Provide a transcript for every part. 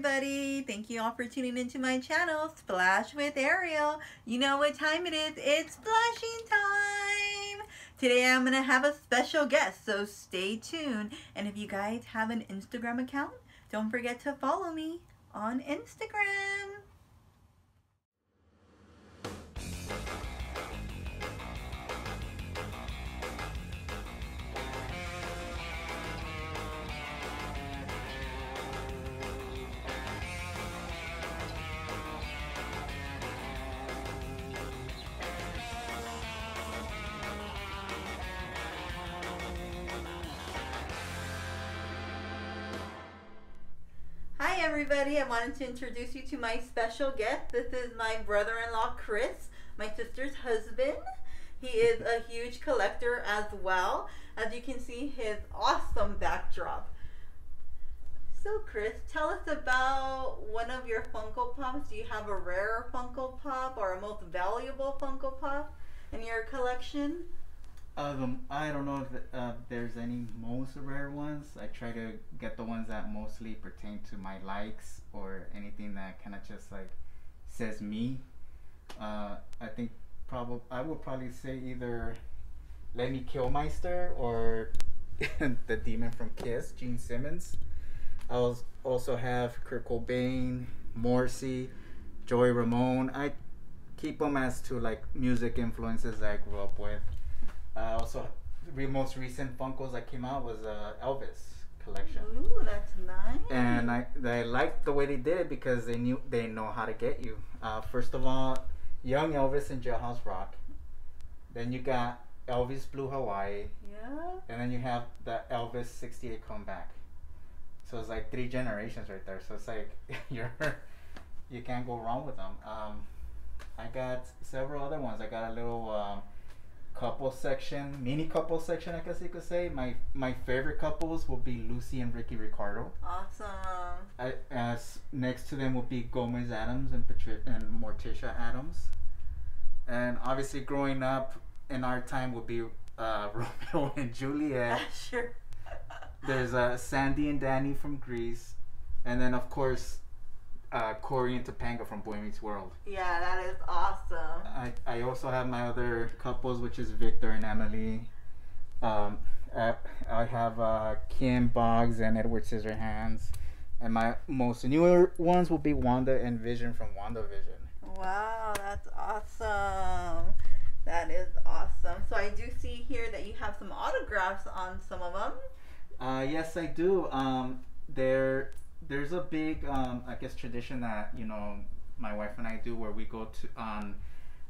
everybody. Thank you all for tuning into my channel, Splash with Ariel. You know what time it is. It's splashing time. Today I'm going to have a special guest, so stay tuned. And if you guys have an Instagram account, don't forget to follow me on Instagram. Hi everybody, I wanted to introduce you to my special guest. This is my brother-in-law Chris, my sister's husband. He is a huge collector as well. As you can see, his awesome backdrop. So Chris, tell us about one of your Funko Pops. Do you have a rare Funko Pop or a most valuable Funko Pop in your collection? I don't know if there's any most rare ones. I try to get the ones that mostly pertain to my likes or anything that kind of just like says me. I think I would probably say either Let Me Kill Meister or the Demon from Kiss, Gene Simmons. I also have Kurt Cobain, Morrissey, Joey Ramone. I keep them as to like music influences that I grew up with. Also, the most recent Funkos that came out was Elvis collection. Ooh, that's nice. And I liked the way they did it because they know how to get you. First of all, young Elvis in Jailhouse Rock. Then you got Elvis Blue Hawaii. Yeah. And then you have the Elvis '68 comeback. So it's like 3 generations right there. So it's like you can't go wrong with them. I got several other ones. I got a little couple section, mini couple section, I guess you could say. My favorite couples will be Lucy and Ricky Ricardo. Awesome. As next to them will be Gomez Adams and Morticia Adams. And obviously growing up in our time would be Romeo and Juliet. Sure. There's Sandy and Danny from Grease. And then of course Corey and Topanga from Boy Meets World. Yeah, that is awesome. I also have my other couples, which is Victor and Emily. I have Kim Boggs and Edward Scissorhands. And my most newer ones will be Wanda and Vision from WandaVision. Wow, that's awesome. That is awesome. So I do see here that you have some autographs on some of them. Yes, I do. There's a big, I guess, tradition that, you know, my wife and I do where we go to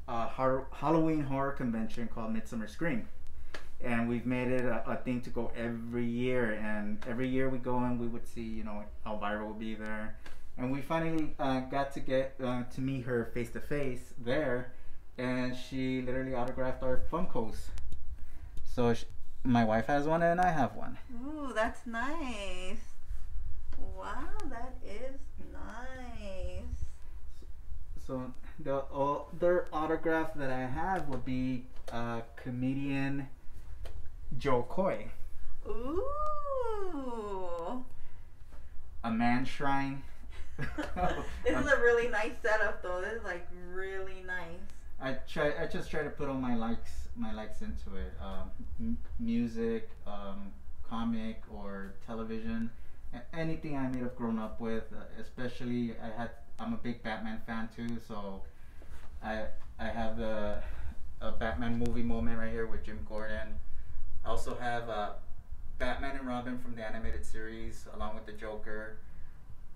a Halloween horror convention called Midsummer Scream. And we've made it a thing to go every year. And every year we go and we would see, you know, Elvira will be there. And we finally got to get to meet her face to face there. And she literally autographed our Funkos. So my wife has one and I have one. Ooh, that's nice. Wow, that is nice. So the other autograph that I have would be comedian Joe Coy. Ooh. A man shrine. This is a really nice setup though. This is like really nice. I just try to put all my likes into it. Music, comic or television. Anything I may have grown up with, especially I'm a big Batman fan too, so I have a Batman movie moment right here with Jim Gordon. I also have Batman and Robin from the animated series along with the Joker.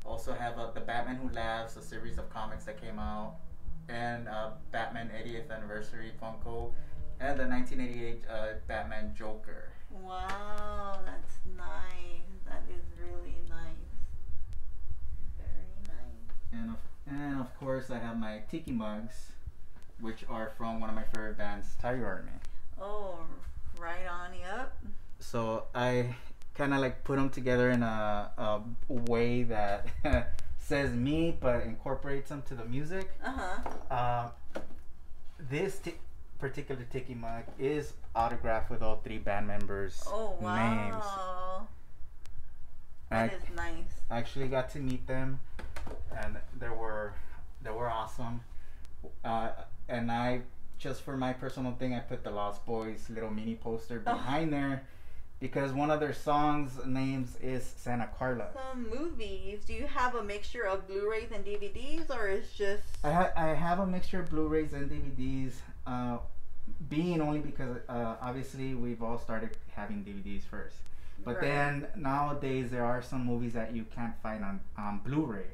Also have the Batman Who Laughs, a series of comics that came out, and Batman 80th Anniversary Funko, and the 1988 Batman Joker. Wow, that's nice. That is really nice. Very nice. And of course I have my Tiki mugs, which are from one of my favorite bands, Tiger Army. Oh, right on, yep. So I kind of like put them together in a way that says me but incorporates them to the music. This particular Tiki mug is autographed with all 3 band members' names. That is nice. I actually got to meet them and they were awesome. Uh, and I just for my personal thing, I put the Lost Boys little mini poster behind there because one of their songs names is Santa Carla. Some movies. Do you have a mixture of Blu-rays and DVDs, or is just? I have a mixture of Blu-rays and DVDs. Being only because obviously we've all started having DVDs first, but Right. then nowadays there are some movies that you can't find on Blu-ray.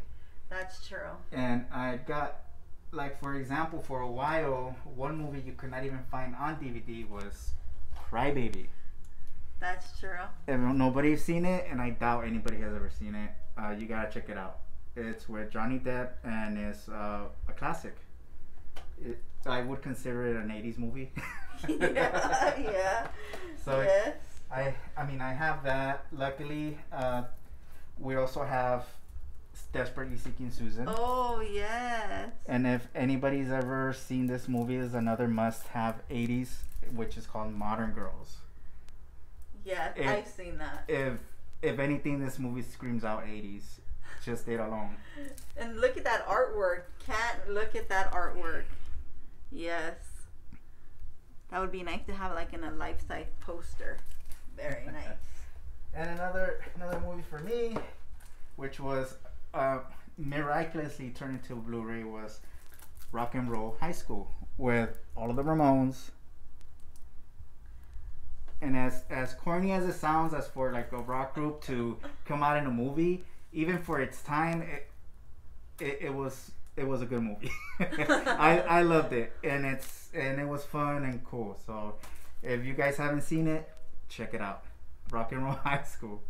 That's true. And I got, like, for example, for a while, one movie you could not even find on DVD was Crybaby. That's true. And nobody's seen it, and I doubt anybody has ever seen it. You gotta check it out. It's with Johnny Depp, and it's a classic. I would consider it an 80s movie. Yeah, yeah. So yes. I mean, I have that. Luckily, we also have Desperately Seeking Susan. Oh, yes. And if anybody's ever seen this movie, is another must-have 80s, which is called Modern Girls. Yes, I've seen that. If anything, this movie screams out 80s. Just it alone. And look at that artwork. Can't look at that artwork. Yes. That would be nice to have like in a life-size poster. Very nice. And another movie for me, which was miraculously turned into Blu-ray, was Rock and Roll High School with all of the Ramones. And as corny as it sounds, as for like a rock group to come out in a movie, even for its time, it was a good movie. I loved it, and it was fun and cool. So if you guys haven't seen it, check it out. Rock and Roll High School.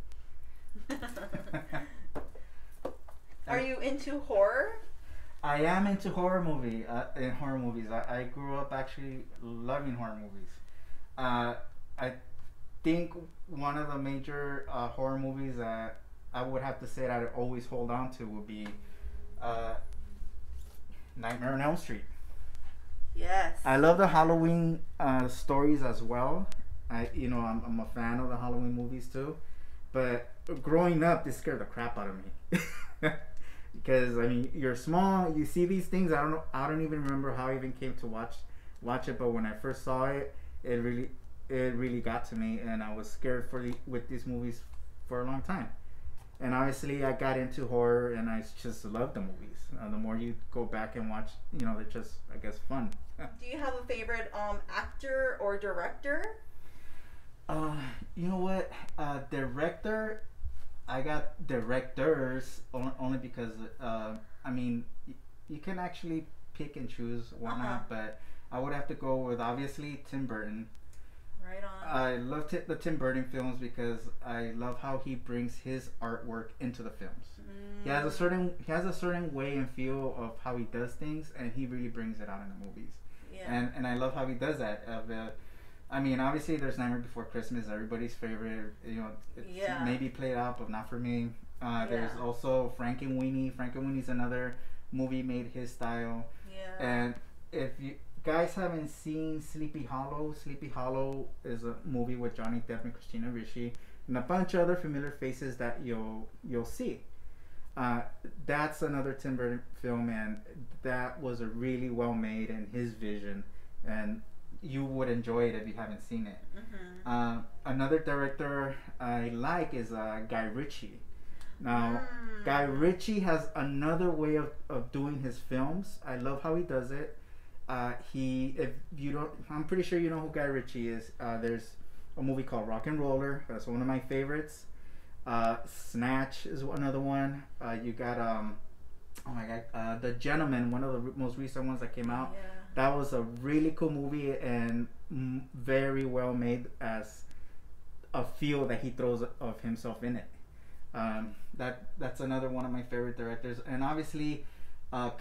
Are you into horror? I am into horror movies. I grew up actually loving horror movies. I think one of the major horror movies that I would have to say that I always hold on to would be Nightmare on Elm Street. Yes. I love the Halloween stories as well. I'm a fan of the Halloween movies too. But growing up, this scared the crap out of me. Because I mean, you're small, you see these things. I don't even remember how I even came to watch it. But when I first saw it, it really got to me, and I was scared with these movies for a long time. And obviously, I got into horror, and I just love the movies. The more you go back and watch, they're just, I guess, fun. Do you have a favorite actor or director? You know what? Director, I got directors only because I mean, you can actually pick and choose whatnot, but I would have to go with obviously Tim Burton. Right on. I love the Tim Burton films because I love how he brings his artwork into the films. He has a certain way and feel of how he does things, and he really brings it out in the movies. Yeah. And I love how he does that. I mean, obviously, there's Nightmare Before Christmas, everybody's favorite. It's maybe played out, but not for me. There's also Frankenweenie. Frankenweenie's another movie made his style. Yeah. And if you guys haven't seen Sleepy Hollow is a movie with Johnny Depp and Christina Ricci and a bunch of other familiar faces that you'll see. That's another Tim Burton film, and that was a really well made and his vision, and you would enjoy it if you haven't seen it. Mm-hmm. Another director I like is Guy Ritchie. Now, Guy Ritchie has another way of doing his films. I love how he does it. If you don't, I'm pretty sure you know who Guy Ritchie is. There's a movie called Rock and Roller. That's one of my favorites. Snatch is another one. You got oh my god, The Gentleman, one of the most recent ones that came out. Yeah. That was a really cool movie and very well made as a feel that he throws of himself in it. That's another one of my favorite directors. And obviously,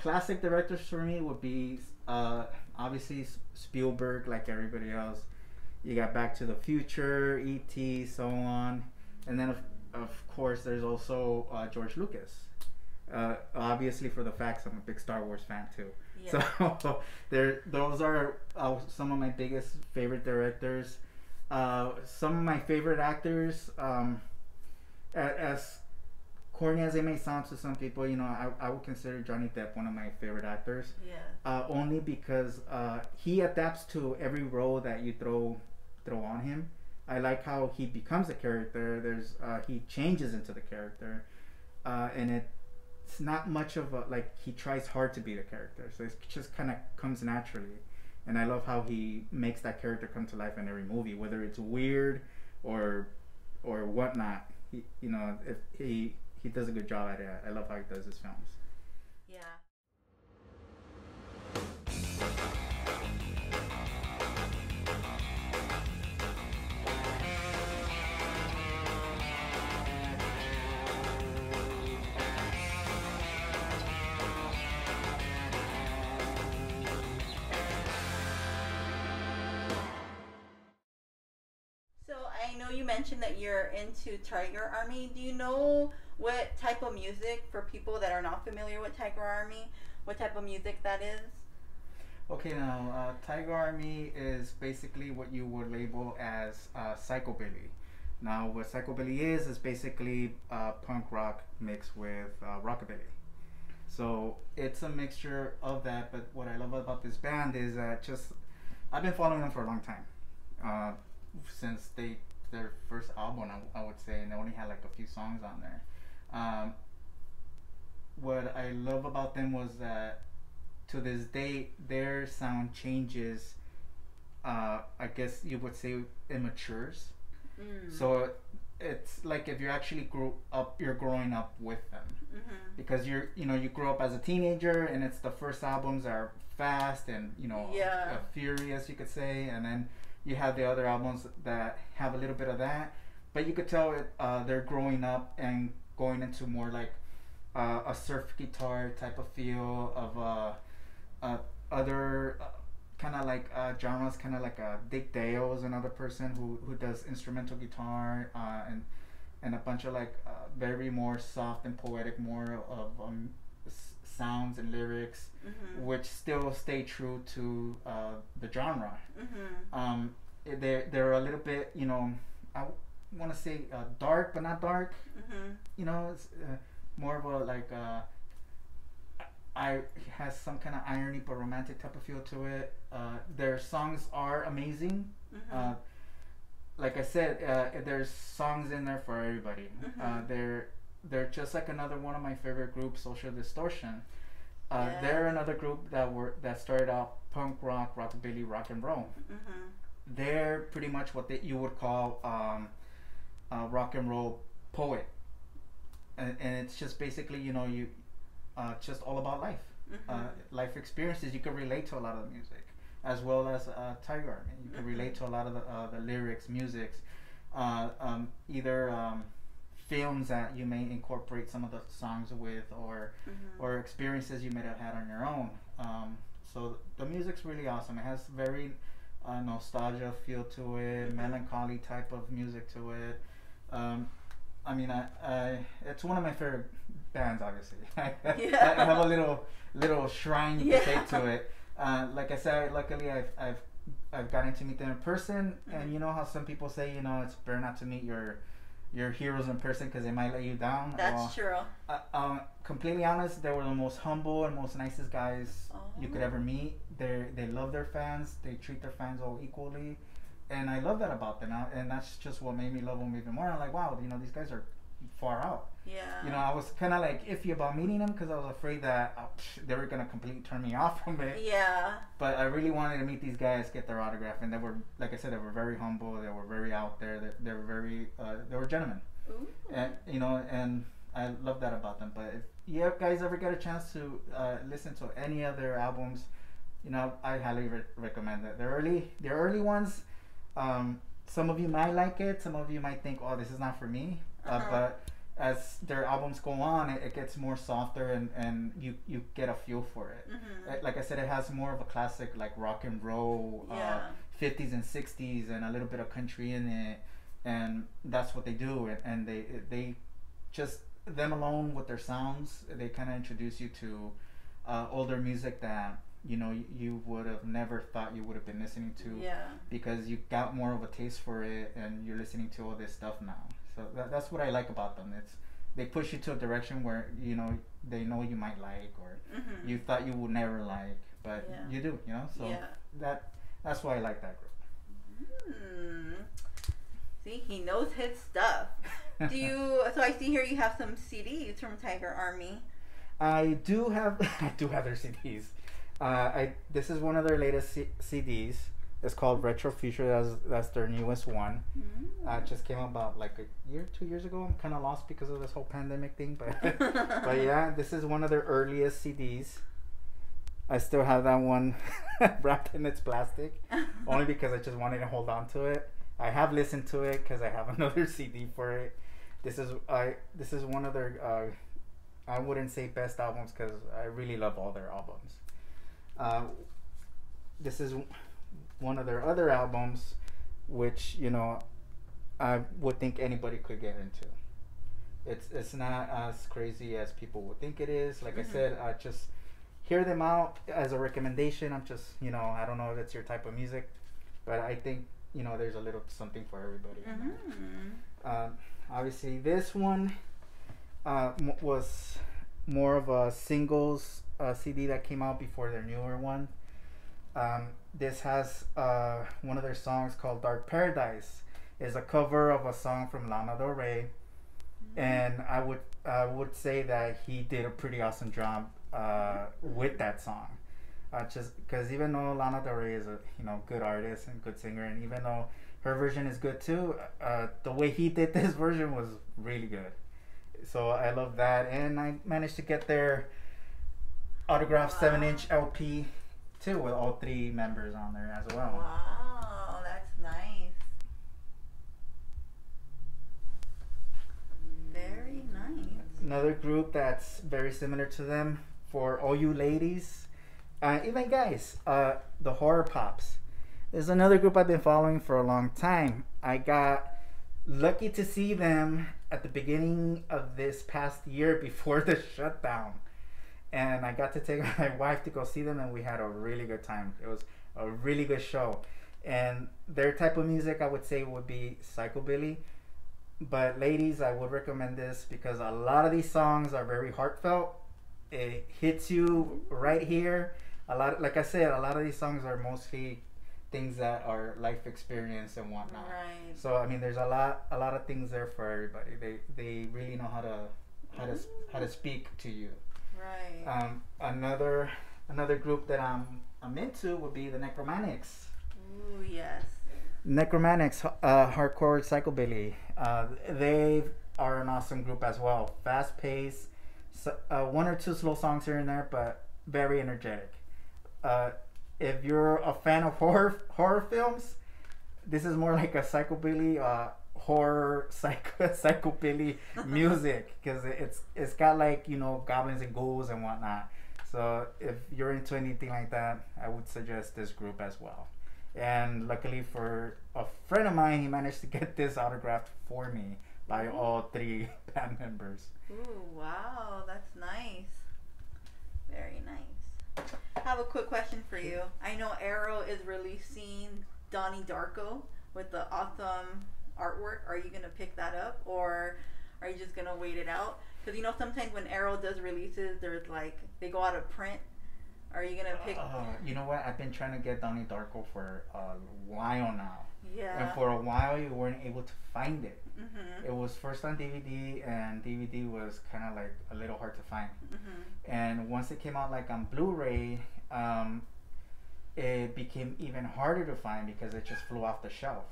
classic directors for me would be obviously Spielberg, like everybody else. You got Back to the Future, E.T., so on. And then of course there's also George Lucas. Obviously, for the facts, I'm a big Star Wars fan too. Yeah. So those are some of my biggest favorite directors. Some of my favorite actors, as corny as it may sound to some people, you know, I would consider Johnny Depp one of my favorite actors. Yeah. Only because he adapts to every role that you throw on him. I like how he becomes a character. He changes into the character, and it's not much of a like he tries hard to be the character. So it just kind of comes naturally, and I love how he makes that character come to life in every movie, whether it's weird or whatnot. You know, if he does a good job at it. I love how he does his films. Yeah. So I know you mentioned that you're into Tiger Army. Do you know what type of music, for people that are not familiar with Tiger Army, what type of music that is? Okay, now Tiger Army is basically what you would label as psychobilly. Now, what psychobilly is basically punk rock mixed with rockabilly. So it's a mixture of that. But what I love about this band is just I've been following them for a long time, since their first album, I would say, and they only had like a few songs on there. What I love about them was that to this day their sound changes. I guess you would say it matures. So it's like if you actually grew up, you're growing up with them, because you grow up as a teenager, and it's the first albums are fast and furious, you could say, and then you have the other albums that have a little bit of that, but you could tell they're growing up and going into more like a surf guitar type of feel of other kind of like genres, kind of like Dick Dale is another person who does instrumental guitar, and a bunch of like very more soft and poetic, more of sounds and lyrics, which still stay true to the genre. They're a little bit, I want to say dark, but not dark. It's more of a like has some kind of irony but romantic type of feel to it. Their songs are amazing. Like I said, there's songs in there for everybody. They're just like another one of my favorite groups, Social Distortion. They're another group that started out punk rock, rockabilly, rock and roll. They're pretty much what you would call rock and roll poet, and it's just basically you just all about life, life experiences. You can relate to a lot of the music, as well as Tiger Army. You can relate to a lot of the lyrics, musics, either films that you may incorporate some of the songs with, or experiences you may have had on your own. So the music's really awesome. It has very nostalgia feel to it, melancholy type of music to it. I mean, it's one of my favorite bands. Obviously, I have a little shrine you could say to it. Like I said, luckily I've gotten to meet them in person, and you know how some people say, it's better not to meet your heroes in person because they might let you down. That's true. Completely honest, they were the most humble and most nicest guys you could ever meet. They love their fans. They treat their fans all equally, and I love that about them. And that's just what made me love them even more. I'm like, wow, these guys are far out. Yeah. I was kind of like iffy about meeting them because I was afraid that they were gonna completely turn me off from it. Yeah. But I really wanted to meet these guys, get their autograph, and they were, like I said, they were very humble. They were very out there. They were very, they were gentlemen. Ooh. And and I love that about them. But if you guys ever get a chance to listen to any of their albums, I highly recommend it. The early ones, some of you might like it. Some of you might think, oh, this is not for me. But as their albums go on, it gets more softer, and you get a feel for it. Like I said, it has more of a classic like rock and roll, 50s and 60s, and a little bit of country in it, and that's what they do. And they just, them alone with their sounds, they kind of introduce you to older music that you would have never thought you would have been listening to, because you got more of a taste for it, and you're listening to all this stuff now. So that's what I like about them. they push you to a direction where they know you might like, or Mm-hmm. you thought you would never like, but Yeah. you do, so Yeah. that's why I like that Hmm. See, he knows his stuff. Do you? So I see here you have some CDs from Tiger Army. I do have I do have their CDs. This is one of their latest CDs. It's called Retro Future. That's their newest one. It just came out about like a year, 2 years ago. I'm kind of lost because of this whole pandemic thing, but but yeah, this is one of their earliest CDs. I still have that one wrapped in its plastic, only because I just wanted to hold on to it. I have listened to it because I have another CD for it. This is one of their I wouldn't say best albums because I really love all their albums. This is one of their other albums, which I would think anybody could get into. It's not as crazy as people would think it is. Like I said, I just hear them out as a recommendation. I'm just I don't know if it's your type of music, but I think there's a little something for everybody. Obviously, this one was more of a singles CD that came out before their newer one. This has one of their songs called Dark Paradise. Is a cover of a song from Lana Del Rey, and I would say that he did a pretty awesome job with that song. Just because even though Lana Del Rey is a good artist and good singer, and even though her version is good too, the way he did this version was really good. So I love that, and I managed to get their autographed 7-inch LP too, with all 3 members on there as well. Wow, that's nice. Very nice. Another group that's very similar to them, for all you ladies, even guys, the Horror Pops. There's another group I've been following for a long time. I got lucky to see them at the beginning of this past year before the shutdown. And I got to take my wife to go see them, and we had a really good time. It was a really good show. And their type of music, I would say, would be psychobilly. But ladies, I would recommend this because a lot of these songs are very heartfelt. It hits you right here. Like I said, a lot of these songs are mostly things that are life experience and whatnot. Right. So I mean, there's a lot of things there for everybody. They really know how to speak to you. Right. Another group that I'm into would be the Necromantics. Ooh, yes. Necromantics, hardcore psychobilly. They are an awesome group as well. Fast paced, 1 or 2 slow songs here and there, but very energetic. If you're a fan of horror films, this is more like a psychobilly horror psychobilly music, because it's got like goblins and ghouls and whatnot. So if you're into anything like that, I would suggest this group as well. And luckily for a friend of mine, he managed to get this autographed for me by all 3 band members. Ooh, wow, that's nice. Very nice. I have a quick question for you. I know Arrow is releasing Donnie Darko with the awesome artwork. Are you going to pick that up, or are you just going to wait it out? Because sometimes when Arrow does releases, there's like, they go out of print. Are you gonna pick? You know what? I've been trying to get Donnie Darko for a while now. Yeah. And for a while, you weren't able to find it. Mm-hmm. It was first on DVD, and DVD was kind of like a little hard to find. Mm-hmm. And once it came out like on Blu-ray, it became even harder to find because it just flew off the shelf.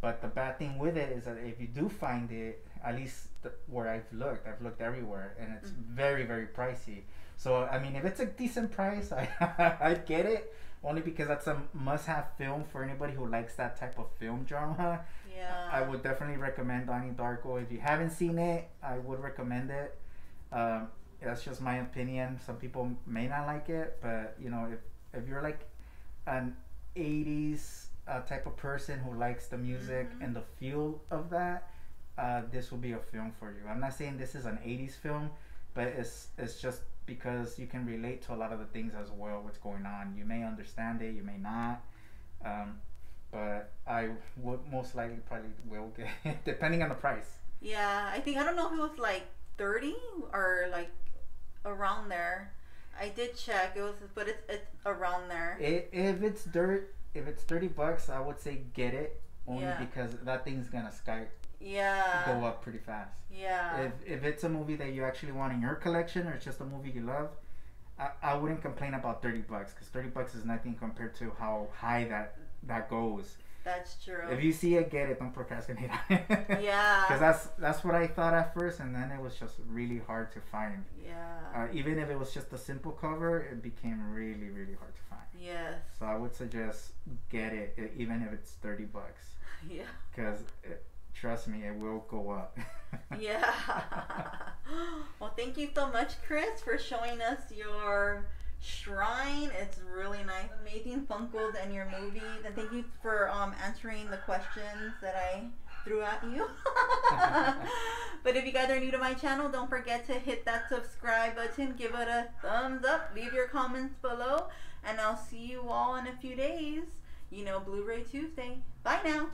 But the bad thing with it is that if you do find it, at least where I've looked everywhere, and it's very, very pricey. So I mean, if it's a decent price, I'd get it, only because that's a must-have film for anybody who likes that type of film genre. Yeah. I would definitely recommend Donnie Darko. If you haven't seen it, I would recommend it. That's just my opinion. Some people may not like it, but if you're like an 80s type of person who likes the music and the feel of that, this will be a film for you. I'm not saying this is an 80s film, but it's just because you can relate to a lot of the things as well, what's going on. You may understand it, you may not, but I would most likely probably will get it, depending on the price. Yeah, I don't know if it was like 30 or like around there. I did check. It was, but it's around there. If it's $30, I would say get it only Yeah. because that thing's gonna Yeah. go up pretty fast. Yeah. If it's a movie that you actually want in your collection or it's just a movie you love, I wouldn't complain about $30 because $30 is nothing compared to how high that goes. That's true. If you see it, get it. Don't procrastinate on it. Yeah. Because that's what I thought at first, and then it was just really hard to find. Yeah. Even if it was just a simple cover, it became really, really hard to find. Yes. So I would suggest get it, even if it's $30. Yeah. Because trust me, it will go up. Yeah. Well, thank you so much, Chris, for showing us your shrine. It's really nice, amazing Funkos and your movies, and thank you for answering the questions that I threw at you. But if you guys are new to my channel, don't forget to hit that subscribe button, give it a thumbs up, leave your comments below, and I'll see you all in a few days. You know, Blu-ray Tuesday. Bye now.